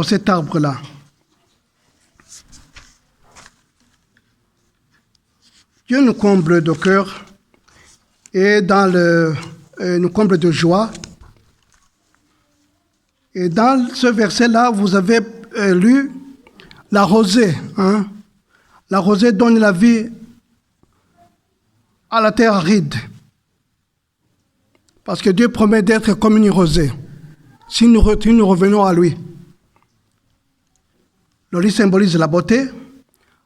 cet arbre-là. Dieu nous comble de cœur et nous comble de joie. Et dans ce verset-là, vous avez lu la rosée. La rosée donne la vie à la terre aride. Parce que Dieu promet d'être comme une rosée, si nous revenons à lui. Le lit symbolise la beauté,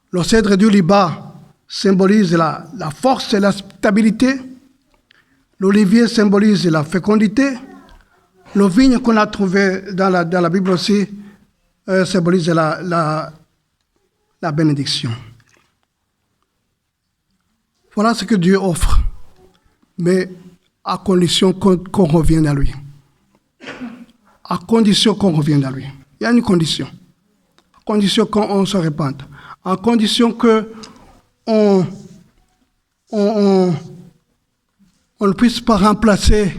le cèdre du Liban symbolise la force et la stabilité, l'olivier symbolise la fécondité, le vigne qu'on a trouvé dans la Bible aussi symbolise la bénédiction. Voilà ce que Dieu offre, mais à condition qu'on revienne à lui. À condition qu'on revienne à lui. Il y a une condition. À condition qu'on se répande. À condition qu'on ne puisse pas remplacer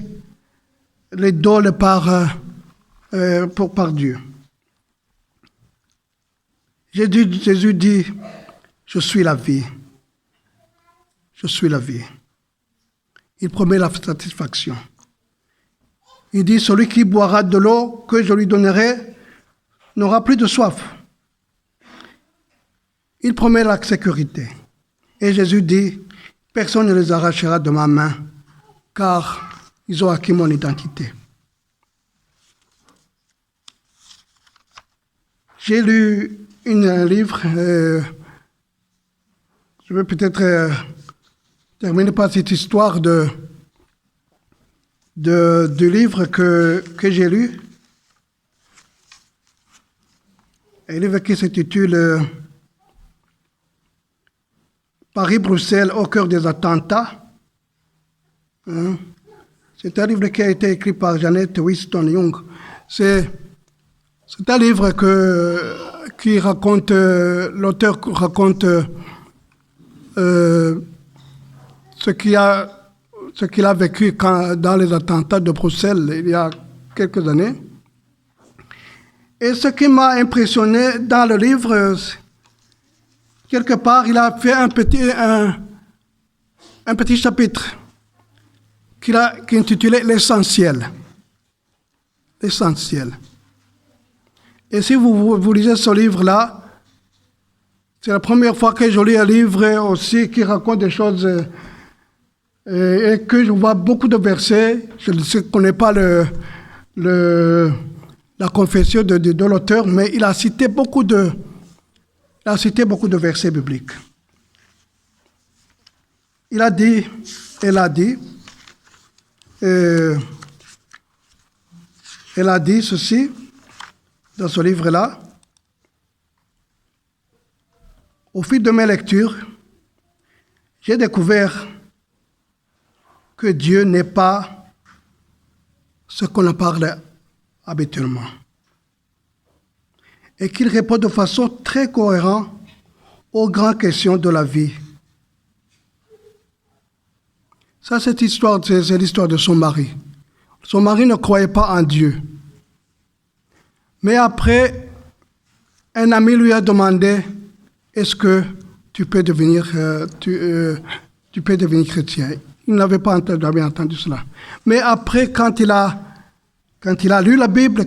les dons par Dieu. Jésus dit, je suis la vie. Je suis la vie. Il promet la satisfaction. Il dit, celui qui boira de l'eau que je lui donnerai n'aura plus de soif. Il promet la sécurité. Et Jésus dit, personne ne les arrachera de ma main, car ils ont acquis mon identité. J'ai lu un livre, je vais peut-être terminer par cette histoire du livre que j'ai lu. Un livre qui s'intitule Paris-Bruxelles au cœur des attentats. C'est un livre qui a été écrit par Jeannette Winston Young. C'est un livre qui raconte, l'auteur raconte ce qu'il a vécu dans les attentats de Bruxelles il y a quelques années. Et ce qui m'a impressionné dans le livre, quelque part, il a fait un petit chapitre qui intitulé l'essentiel. L'essentiel. Et si vous lisez ce livre-là, c'est la première fois que je lis un livre aussi qui raconte des choses et que je vois beaucoup de versets. Je ne connais pas la confession de l'auteur, mais il a cité beaucoup de versets bibliques. Elle a dit ceci dans ce livre-là. Au fil de mes lectures, j'ai découvert que Dieu n'est pas ce qu'on en parle habituellement et qu'il répond de façon très cohérente aux grandes questions de la vie. Ça, c'est l'histoire de son mari. Son mari ne croyait pas en Dieu. Mais après, un ami lui a demandé, est-ce que tu peux devenir chrétien? Il n'avait pas jamais entendu cela. Mais après, quand il a lu la Bible,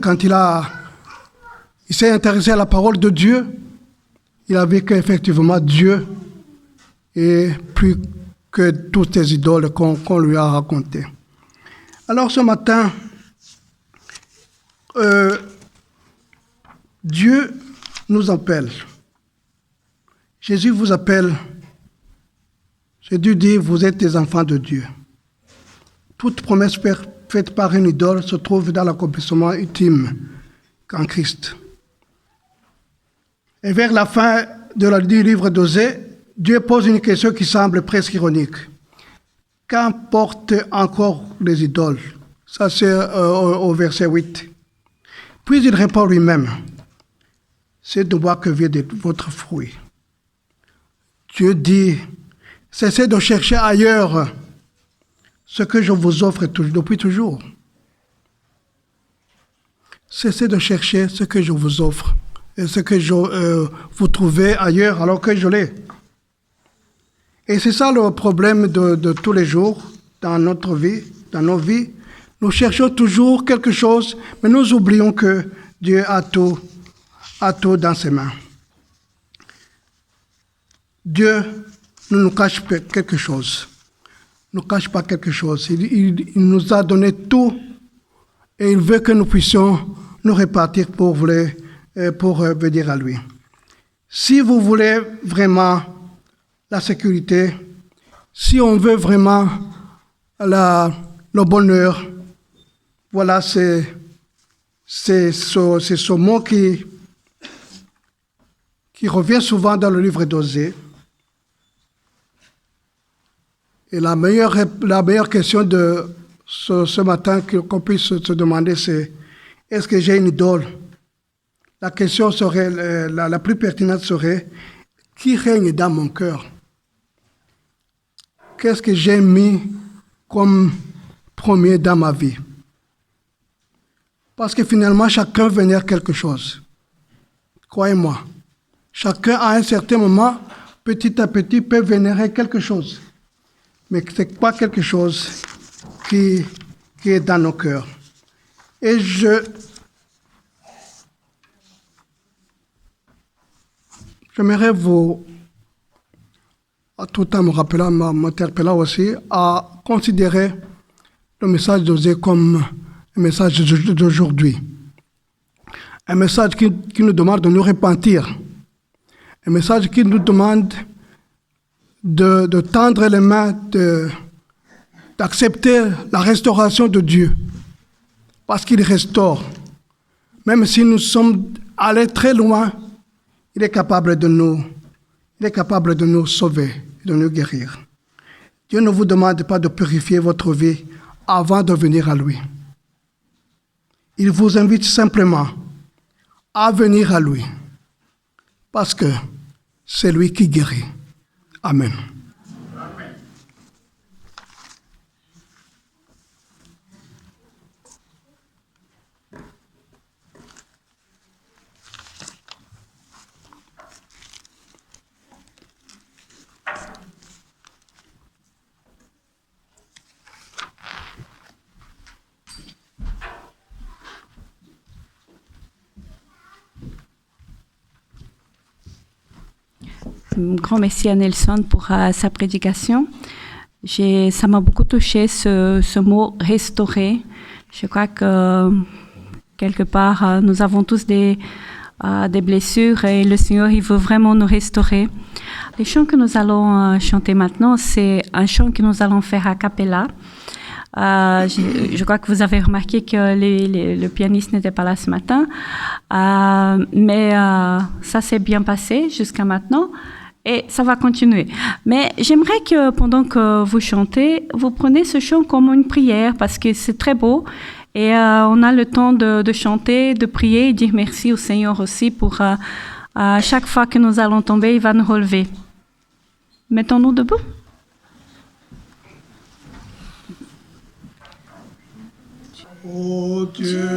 il s'est intéressé à la parole de Dieu, il a vu qu'effectivement Dieu est plus que toutes les idoles qu'on lui a racontées. Alors ce matin, Dieu nous appelle. Jésus vous appelle. Jésus dit, vous êtes des enfants de Dieu. toute promesse faite par une idole se trouve dans l'accomplissement ultime qu'en Christ. Et vers la fin du livre d'Osée, Dieu pose une question qui semble presque ironique. Qu'importe encore les idoles? Ça, c'est au verset 8. Puis il répond lui-même. C'est de moi que vient de votre fruit. Dieu dit, cessez de chercher ailleurs ce que je vous offre depuis toujours. Cessez de chercher ce que je vous offre et ce que vous trouvez ailleurs alors que je l'ai. Et c'est ça le problème de tous les jours dans notre vie, dans nos vies. Nous cherchons toujours quelque chose, mais nous oublions que Dieu a tout dans ses mains. Dieu ne nous cache pas quelque chose. Ne nous cache pas quelque chose. Il nous a donné tout et il veut que nous puissions nous répartir pour venir à lui. Si vous voulez vraiment la sécurité, si on veut vraiment le bonheur, voilà, c'est ce mot qui revient souvent dans le livre d'Osée. Et la meilleure question de ce matin qu'on puisse se demander, c'est est-ce que j'ai une idole? La question serait, la plus pertinente serait, qui règne dans mon cœur? Qu'est-ce que j'ai mis comme premier dans ma vie? Parce que finalement, chacun vénère quelque chose. Croyez-moi. Chacun, à un certain moment, petit à petit, peut vénérer quelque chose. Mais ce n'est pas quelque chose qui est dans nos cœurs. Et j'aimerais tout en m'interpellant aussi, à considérer le message d'Osée comme un message d'aujourd'hui. Un message qui nous demande de nous repentir. Un message qui nous demande de tendre les mains, d'accepter la restauration de Dieu. Parce qu'il restaure. Même si nous sommes allés très loin, il est capable de nous sauver, de nous guérir. Dieu ne vous demande pas de purifier votre vie avant de venir à lui. Il vous invite simplement à venir à lui. Parce que c'est lui qui guérit. Amen. Grand merci à Nelson pour sa prédication. Ça m'a beaucoup touché ce mot « restaurer ». Je crois que quelque part, nous avons tous des blessures et le Seigneur, il veut vraiment nous restaurer. Les chants que nous allons chanter maintenant, c'est un chant que nous allons faire a cappella. Je crois que vous avez remarqué que le pianiste n'était pas là ce matin, mais ça s'est bien passé jusqu'à maintenant. Et ça va continuer. Mais j'aimerais que pendant que vous chantez, vous preniez ce chant comme une prière parce que c'est très beau. Et on a le temps de chanter, de prier et dire merci au Seigneur aussi pour chaque fois que nous allons tomber, il va nous relever. Mettons-nous debout. Oh Dieu,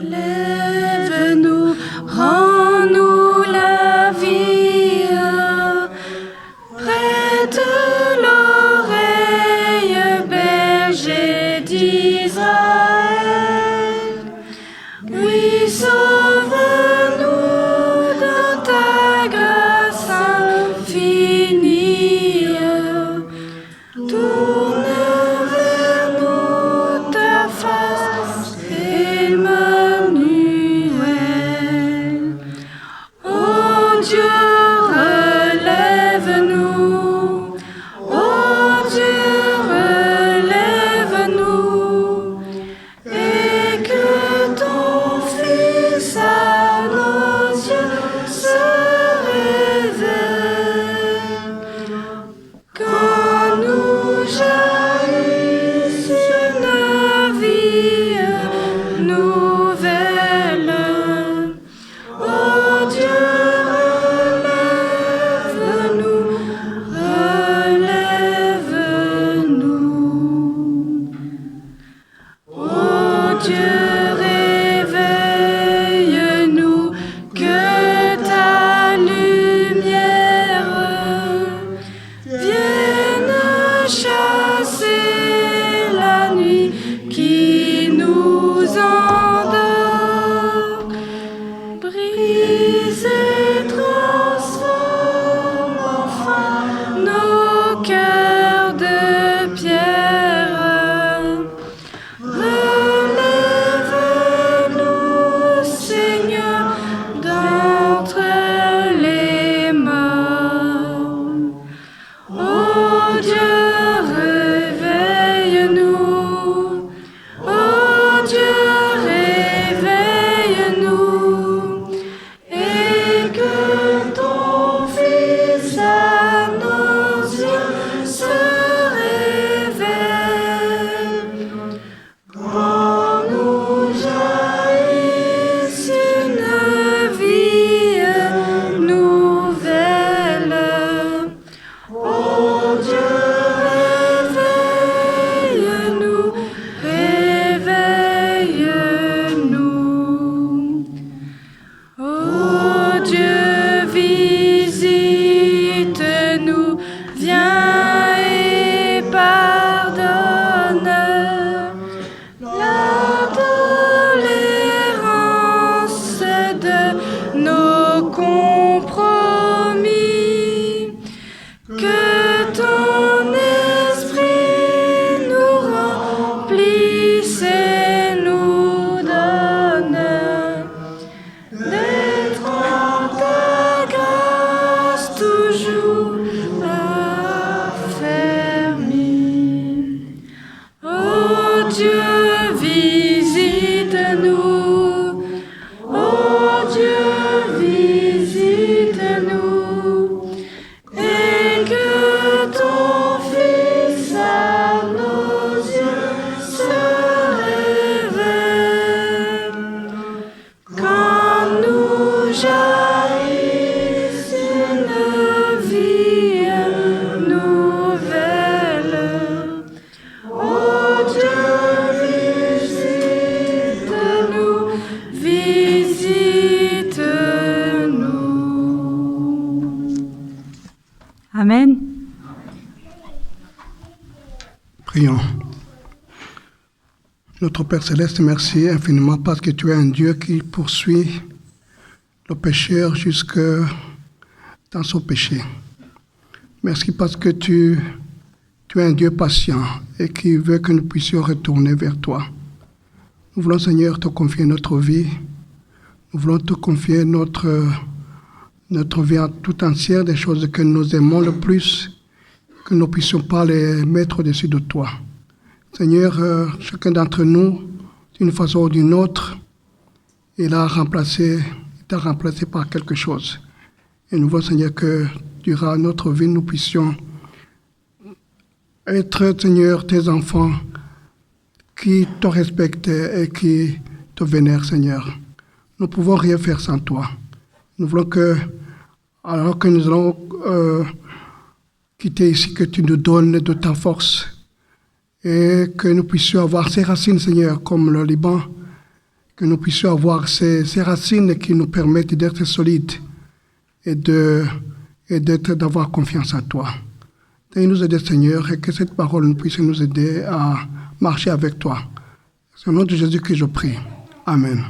relève-nous, rends-nous la vie. Prête l'oreille, berger d'Israël. Oui, sauve-nous dans ta grâce infinie. Tourne vers nous ta face, Emmanuel. Oh Dieu, relève-nous. Oh Dieu, relève-nous. Dieu, visite-nous. Oh Dieu, visite-nous. Et que ton Fils à nos yeux se révèle. Quand nous jaillisse une vie nouvelle. Oh Dieu, visite-nous, visite-nous. Amen. Prions. Notre Père Céleste, merci infiniment parce que tu es un Dieu qui poursuit le pécheur jusque dans son péché. Merci parce que tu es un Dieu patient et qui veut que nous puissions retourner vers toi. Nous voulons, Seigneur, te confier notre vie. Nous voulons te confier notre vie en tout entière, des choses que nous aimons le plus, que nous ne puissions pas les mettre au-dessus de toi. Seigneur, chacun d'entre nous, d'une façon ou d'une autre, il t'a remplacé par quelque chose. Et nous voulons, Seigneur, que durant notre vie, nous puissions être, Seigneur, tes enfants qui te respectent et qui te vénèrent, Seigneur. Nous ne pouvons rien faire sans toi. Nous voulons que, alors que nous allons quitter ici, que tu nous donnes de ta force et que nous puissions avoir ces racines, Seigneur, comme le Liban, que nous puissions avoir ces racines qui nous permettent d'être solides et d'avoir confiance en toi. Et nous aider, Seigneur, et que cette parole nous puisse nous aider à marcher avec toi. C'est au nom de Jésus que je prie. Amen.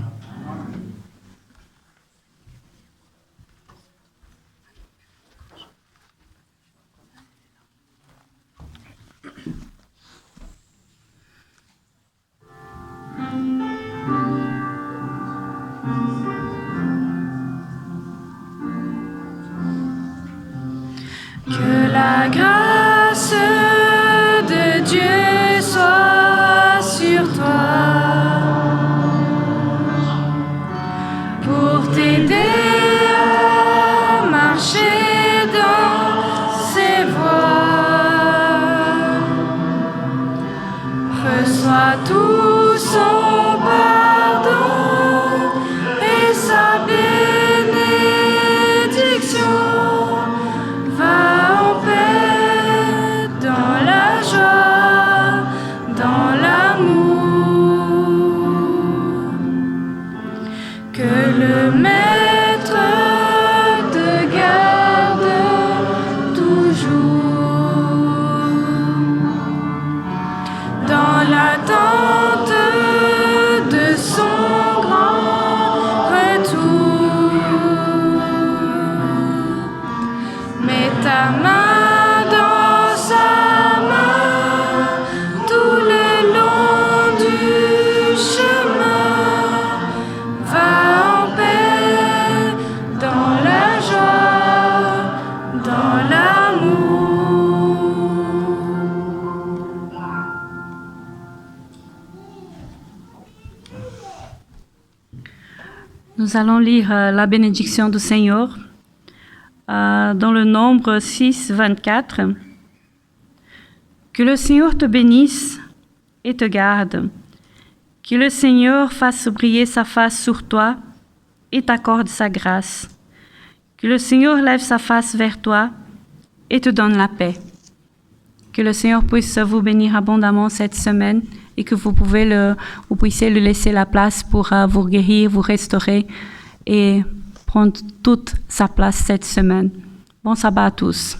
Que la grâce de Dieu soit sur toi pour t'aider à marcher dans ses voies. Reçois tout son pardon et sa bénédiction. Va en paix dans la joie, dans l'amour. Que le Maître te garde toujours dans l'attente de son grand retour. Mets ta main dans sa main tout le long du chemin. Va en paix dans la joie, dans l'amour. Nous allons lire la bénédiction du Seigneur dans le Nombre 6, 24. Que le Seigneur te bénisse et te garde. Que le Seigneur fasse briller sa face sur toi et t'accorde sa grâce. Que le Seigneur lève sa face vers toi et te donne la paix. Que le Seigneur puisse vous bénir abondamment cette semaine et que vous puissiez lui laisser la place pour vous guérir, vous restaurer et prendre toute sa place cette semaine. Bon sabbat à tous.